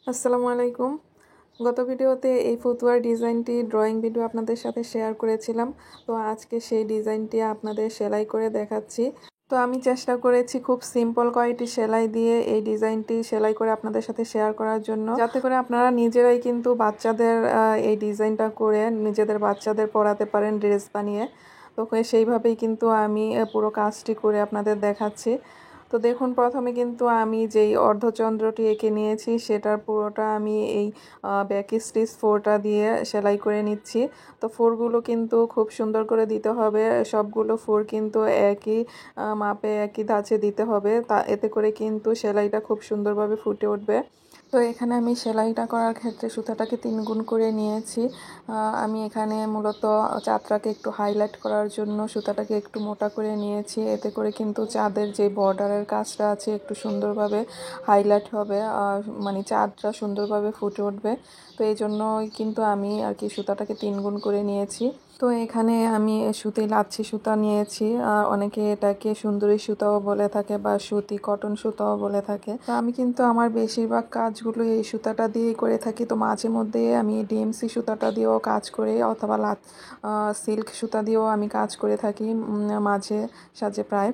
আসসালামু আলাইকুম। গত ভিডিওতে এই ফতুয়ার ডিজাইনটি ড্রয়িং ভিডিও আপনাদের সাথে শেয়ার করেছিলাম। তো আজকে সেই ডিজাইনটি আপনাদের সেলাই করে দেখাচ্ছি। তো আমি চেষ্টা করেছি খুব সিম্পল কয়েকটি সেলাই দিয়ে এই ডিজাইনটি সেলাই করে আপনাদের সাথে শেয়ার করার জন্য, যাতে করে আপনারা নিজেরাই কিন্তু বাচ্চাদের এই ডিজাইনটা করে নিজেদের বাচ্চাদের পরাতে পারেন ড্রেস বানিয়ে। তো সেইভাবেই কিন্তু আমি পুরো কাজটি করে আপনাদের দেখাচ্ছি। তো দেখুন, প্রথমে কিন্তু আমি যেই অর্ধচন্দ্রটি এঁকে নিয়েছি সেটার পুরোটা আমি এই ব্যাক স্টিচ ফোরটা দিয়ে সেলাই করে নিচ্ছি। তো ফোরগুলো কিন্তু খুব সুন্দর করে দিতে হবে, সবগুলো ফোর কিন্তু একই মাপে একই ধাঁচে দিতে হবে, এতে করে কিন্তু সেলাইটা খুব সুন্দরভাবে ফুটে উঠবে। তো এখানে আমি সেলাইটা করার ক্ষেত্রে সুতাটাকে 3 গুণ করে নিয়েছি। আমি এখানে মূলত চাঁদটাকে একটু হাইলাইট করার জন্য সুতাটাকে একটু মোটা করে নিয়েছি, এতে করে কিন্তু চাঁদের যে বর্ডারের কাজটা আছে একটু সুন্দরভাবে হাইলাইট হবে, মানে চাঁদটা সুন্দরভাবে ফুটে উঠবে। তো এই জন্যই কিন্তু আমি আর কি সুতাটাকে 3 গুণ করে নিয়েছি। তো এখানে আমি সুতি লাচ্ছি সুতা নিয়েছি, অনেকে এটাকে সুন্দরী সুতাও বলে থাকে বা সুতি কটন সুতাও বলে থাকে। তো আমি কিন্তু আমার বেশিরভাগ কাজগুলো এই সুতাটা দিয়েই করে থাকি। তো মাঝে মধ্যে আমি ডিএমসি সুতাটা দিয়েও কাজ করে, অথবা সিল্ক সুতা দিয়েও আমি কাজ করে থাকি মাঝে সাঝে প্রায়।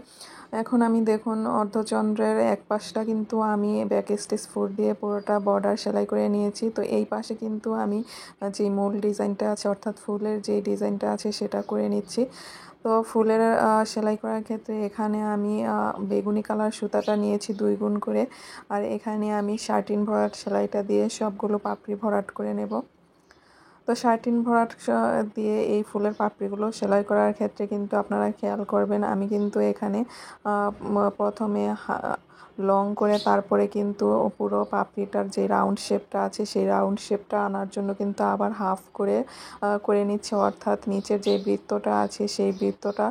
এখন আমি দেখুন অর্ধচন্দ্রের এক পাশটা কিন্তু আমি ব্যাক স্টিচ ফোর দিয়ে পুরোটা বর্ডার সেলাই করে নিয়েছি। তো এই পাশে কিন্তু আমি যে মূল ডিজাইনটা আছে, অর্থাৎ ফুলের যে ডিজাইনটা আছে সেটা করে নিচ্ছি। তো ফুলের সেলাই করার ক্ষেত্রে এখানে আমি বেগুনি কালার সুতাটা নিয়েছি 2 গুণ করে, আর এখানে আমি 13 ভরাট সেলাইটা দিয়ে সবগুলো পাপড়ি ভরাট করে নেব। তো 13 ভরাট দিয়ে এই ফুলের পাপড়িগুলো সেলাই করার ক্ষেত্রে কিন্তু আপনারা খেয়াল করবেন, আমি কিন্তু এখানে প্রথমে লং করে তারপরে কিন্তু পুরো পাপড়িটার যে রাউন্ড শেপটা আছে সেই রাউন্ড শেপটা আনার জন্য কিন্তু আবার হাফ করে করে নিচ্ছে, অর্থাৎ নিচের যে বৃত্তটা আছে সেই বৃত্তটা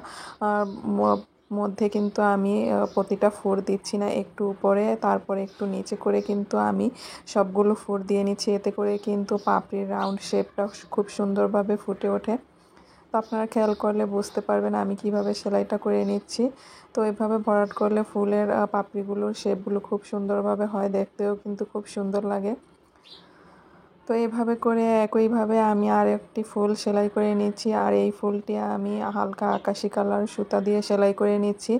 মধ্যে কিন্তু আমি প্রতিটা ফোর দিচ্ছি না, একটু উপরে তারপরে একটু নিচে করে কিন্তু আমি সবগুলো ফোর দিয়ে নিচ্ছি, এতে করে কিন্তু পাপড়ির রাউন্ড শেপটা খুব সুন্দরভাবে ফুটে ওঠে। তো আপনারা খেয়াল করলে বুঝতে পারবেন আমি কিভাবে সেলাইটা করে নিচ্ছি। তো এভাবে ভরাট করলে ফুলের পাপড়িগুলোর শেপগুলো খুব সুন্দরভাবে হয়, দেখতেও কিন্তু খুব সুন্দর লাগে। তো এইভাবে করে একইভাবে আমি আর একটি ফুল সেলাই করে নিচ্ছি, আর এই ফুলটি আমি হালকা আকাশি কালার সুতা দিয়ে সেলাই করে নিচ্ছি।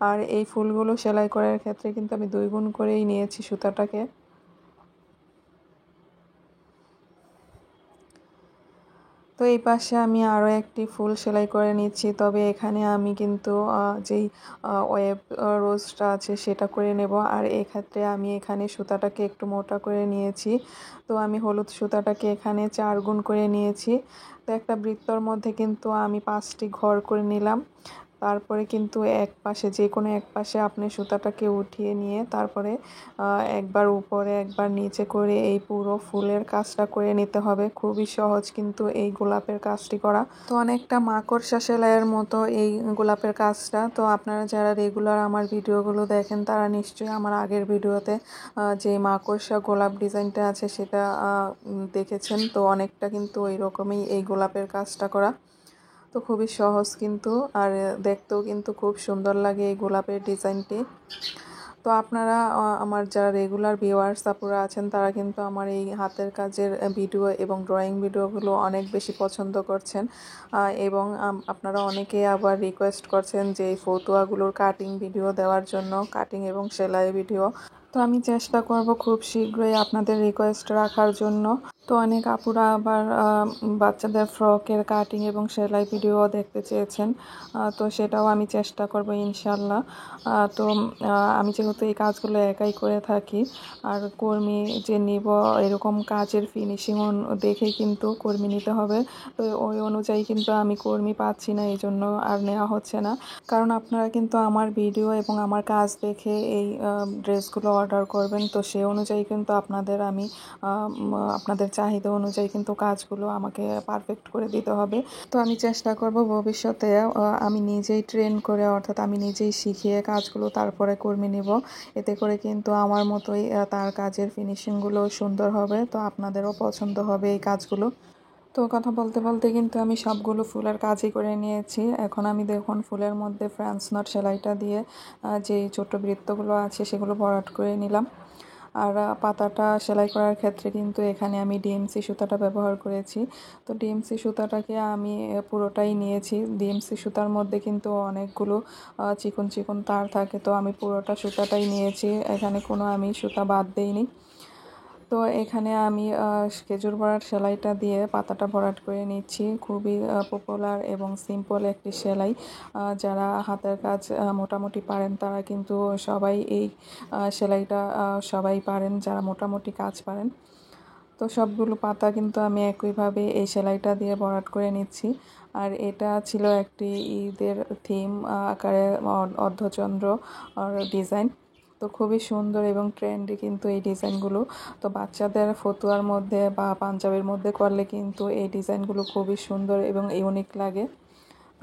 আর এই ফুলগুলো সেলাই করার ক্ষেত্রে কিন্তু আমি 2 গুণ করেই নিয়েছি সুতাটাকে। তো এই পাশে আমি আরও একটি ফুল সেলাই করে নিচ্ছি, তবে এখানে আমি কিন্তু যেই ওয়েব রোজটা আছে সেটা করে নেব। আর এক্ষেত্রে আমি এখানে সুতাটাকে একটু মোটা করে নিয়েছি। তো আমি হলুদ সুতাটাকে এখানে 4 গুণ করে নিয়েছি। তো একটা বৃত্তর মধ্যে কিন্তু আমি 5টি ঘর করে নিলাম। তারপরে কিন্তু এক পাশে যে কোনো এক পাশে আপনি সুতাটাকে উঠিয়ে নিয়ে তারপরে একবার উপরে একবার নিচে করে এই পুরো ফুলের কাজটা করে নিতে হবে। খুবই সহজ কিন্তু এই গোলাপের কাজটি করা। তো অনেকটা মাকড়সা সেলাইয়ের মতো এই গোলাপের কাজটা। তো আপনারা যারা রেগুলার আমার ভিডিওগুলো দেখেন তারা নিশ্চয়ই আমার আগের ভিডিওতে যে মাকড়সা গোলাপ ডিজাইনটা আছে সেটা দেখেছেন। তো অনেকটা কিন্তু ওই রকমই এই গোলাপের কাজটা করা। তো খুবই সহজ কিন্তু, আর দেখতেও কিন্তু খুব সুন্দর লাগে এই গোলাপের ডিজাইনটি। তো আপনারা আমার যারা রেগুলার ভিউয়ার্স আপুরা আছেন তারা কিন্তু আমার এই হাতের কাজের ভিডিও এবং ড্রয়িং ভিডিওগুলো অনেক বেশি পছন্দ করছেন, এবং আপনারা অনেকে আবার রিকোয়েস্ট করছেন যে এই ফতুয়াগুলোর কাটিং ভিডিও দেওয়ার জন্য, কাটিং এবং সেলাই ভিডিও। তো আমি চেষ্টা করব খুব শীঘ্রই আপনাদের রিকোয়েস্ট রাখার জন্য। তো অনেক আপুরা আবার বাচ্চাদের ফ্রকের কাটিং এবং সেলাই ভিডিও দেখতে চেয়েছেন, তো সেটাও আমি চেষ্টা করব ইনশাল্লাহ। তো আমি যেহেতু এই কাজগুলো একাই করে থাকি, আর কর্মী যে নিব এরকম কাজের ফিনিশিং দেখেই কিন্তু কর্মী নিতে হবে। তো ওই অনুযায়ী কিন্তু আমি কর্মী পাচ্ছি না, এই জন্য আর নেওয়া হচ্ছে না। কারণ আপনারা কিন্তু আমার ভিডিও এবং আমার কাজ দেখে এই ড্রেসগুলো অর্ডার করবেন, তো সেই অনুযায়ী কিন্তু আমি আপনাদের চাহিদা অনুযায়ী কিন্তু কাজগুলো আমাকে পারফেক্ট করে দিতে হবে। তো আমি চেষ্টা করব ভবিষ্যতে আমি নিজেই ট্রেন করে, অর্থাৎ আমি নিজেই শিখিয়ে কাজগুলো তারপরে কর্মী নিব। এতে করে কিন্তু আমার মতোই তার কাজের ফিনিশিংগুলো সুন্দর হবে, তো আপনাদেরও পছন্দ হবে এই কাজগুলো। তো কথা বলতে বলতে কিন্তু আমি সবগুলো ফুলের কাজই করে নিয়েছি। এখন আমি দেখুন ফুলের মধ্যে ফ্রান্স নট সেলাইটা দিয়ে যে ছোট বৃত্তগুলো আছে সেগুলো ভরাট করে নিলাম। আর পাতাটা সেলাই করার ক্ষেত্রে কিন্তু এখানে আমি ডিএমসি সুতাটা ব্যবহার করেছি। তো ডিএমসি সুতাটাকে আমি পুরোটাই নিয়েছি। ডিএমসি সুতার মধ্যে কিন্তু অনেকগুলো চিকন চিকন তার থাকে, তো আমি পুরোটা সুতাটাই নিয়েছি, এখানে কোনো আমি সুতা বাদ দেইনি। তো এখানে আমি খেজুর ভরাট সেলাইটা দিয়ে পাতাটা ভরাট করে নিচ্ছি। খুবই পপুলার এবং সিম্পল একটি সেলাই। যারা হাতের কাজ মোটামুটি পারেন তারা কিন্তু সবাই এই সেলাইটা সবাই পারেন, যারা মোটামুটি কাজ পারেন। তো সবগুলো পাতা কিন্তু আমি একইভাবে এই সেলাইটা দিয়ে ভরাট করে নিচ্ছি। আর এটা ছিল একটি ঈদের থিম আকারে অর্ধচন্দ্র ডিজাইন। তো খুবই সুন্দর এবং ট্রেন্ডি কিন্তু এই ডিজাইনগুলো। তো বাচ্চাদের ফতুয়ার মধ্যে বা পাঞ্জাবির মধ্যে করলে কিন্তু এই ডিজাইনগুলো খুবই সুন্দর এবং ইউনিক লাগে।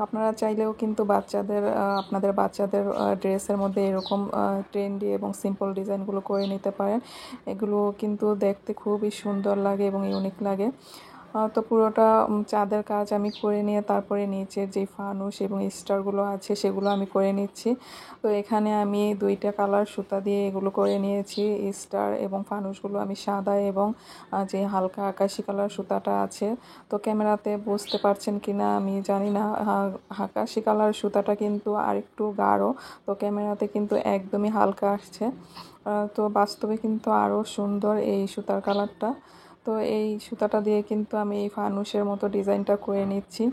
আপনারা চাইলেও কিন্তু আপনাদের বাচ্চাদের ড্রেসের মধ্যে এরকম ট্রেন্ডি এবং সিম্পল ডিজাইনগুলো করে নিতে পারেন। এগুলো কিন্তু দেখতে খুবই সুন্দর লাগে এবং ইউনিক লাগে। তো পুরোটা চাঁদের কাজ আমি করে নিয়ে তারপরে নিচের যে ফানুস এবং স্টারগুলো আছে সেগুলো আমি করে নিচ্ছি। তো এখানে আমি 2টা কালার সুতা দিয়ে এগুলো করে নিয়েছি। স্টার এবং ফানুসগুলো আমি সাদা এবং যে হালকা আকাশি কালার সুতাটা আছে, তো ক্যামেরাতে বুঝতে পারছেন কিনা আমি জানি না, আকাশি কালার সুতাটা কিন্তু আরেকটু গাঢ়, তো ক্যামেরাতে কিন্তু একদমই হালকা আসছে। তো বাস্তবে কিন্তু আরও সুন্দর এই সুতার কালারটা। তো এই সুতাটা দিয়ে কিন্তু আমি এই ফানুসের মতো ডিজাইনটা করে নিচ্ছি।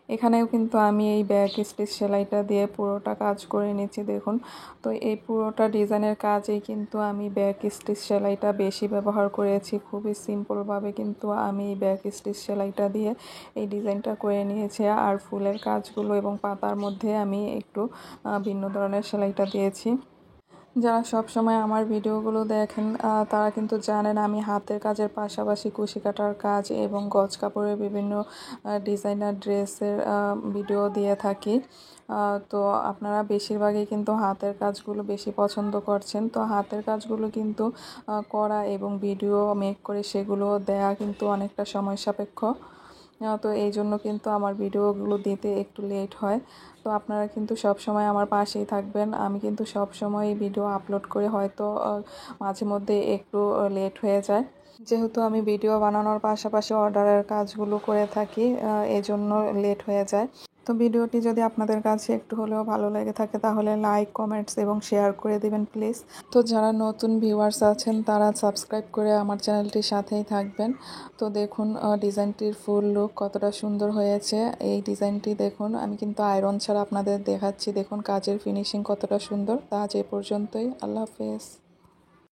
এখানেও কিন্তু আমি এই ব্যাক স্টিচ সেলাইটা দিয়ে পুরোটা কাজ করে নিচ্ছি দেখুন। তো এই পুরোটা ডিজাইনের কাজেই কিন্তু আমি ব্যাক স্টিচ সেলাইটা বেশি ব্যবহার করেছি। খুবই সিম্পলভাবে কিন্তু আমি এই ব্যাক স্টিচ সেলাইটা দিয়ে এই ডিজাইনটা করে নিয়েছি। আর ফুলের কাজগুলো এবং পাতার মধ্যে আমি একটু ভিন্ন ধরনের সেলাইটা দিয়েছি। যারা সব সময় আমার ভিডিওগুলো দেখেন তারা কিন্তু জানেন আমি হাতের কাজের পাশাপাশি কুশি কাটার কাজ এবং গজ কাপড়ের বিভিন্ন ডিজাইনার ড্রেসের ভিডিও দিয়ে থাকি। তো আপনারা বেশিরভাগই কিন্তু হাতের কাজগুলো বেশি পছন্দ করছেন। তো হাতের কাজগুলো কিন্তু করা এবং ভিডিও মেক করে সেগুলো দেয়া কিন্তু অনেকটা সময় সাপেক্ষ। তো এই জন্য কিন্তু আমার ভিডিওগুলো দিতে একটু লেট হয়। তো আপনারা কিন্তু সব সময় আমার পাশেই থাকবেন। আমি কিন্তু সব সময় ভিডিও আপলোড করে হয়তো মাঝে মধ্যে একটু লেট হয়ে যায়, যেহেতু আমি ভিডিও বানানোর পাশাপাশি অর্ডারের কাজগুলো করে থাকি, এজন্য লেট হয়ে যায়। তো ভিডিওটি যদি আপনাদের কাছে একটু হলেও ভালো লেগে থাকে তাহলে লাইক, কমেন্টস এবং শেয়ার করে দিবেন প্লিজ। তো যারা নতুন ভিউয়ার্স আছেন তারা সাবস্ক্রাইব করে আমার চ্যানেলটির সাথেই থাকবেন। তো দেখুন ডিজাইনটির ফুল লুক কতটা সুন্দর হয়েছে। এই ডিজাইনটি দেখুন, আমি কিন্তু আয়রন ছাড়া আপনাদের দেখাচ্ছি। দেখুন কাজের ফিনিশিং কতটা সুন্দর। তা আজ এ পর্যন্তই। আল্লাহ হাফেজ।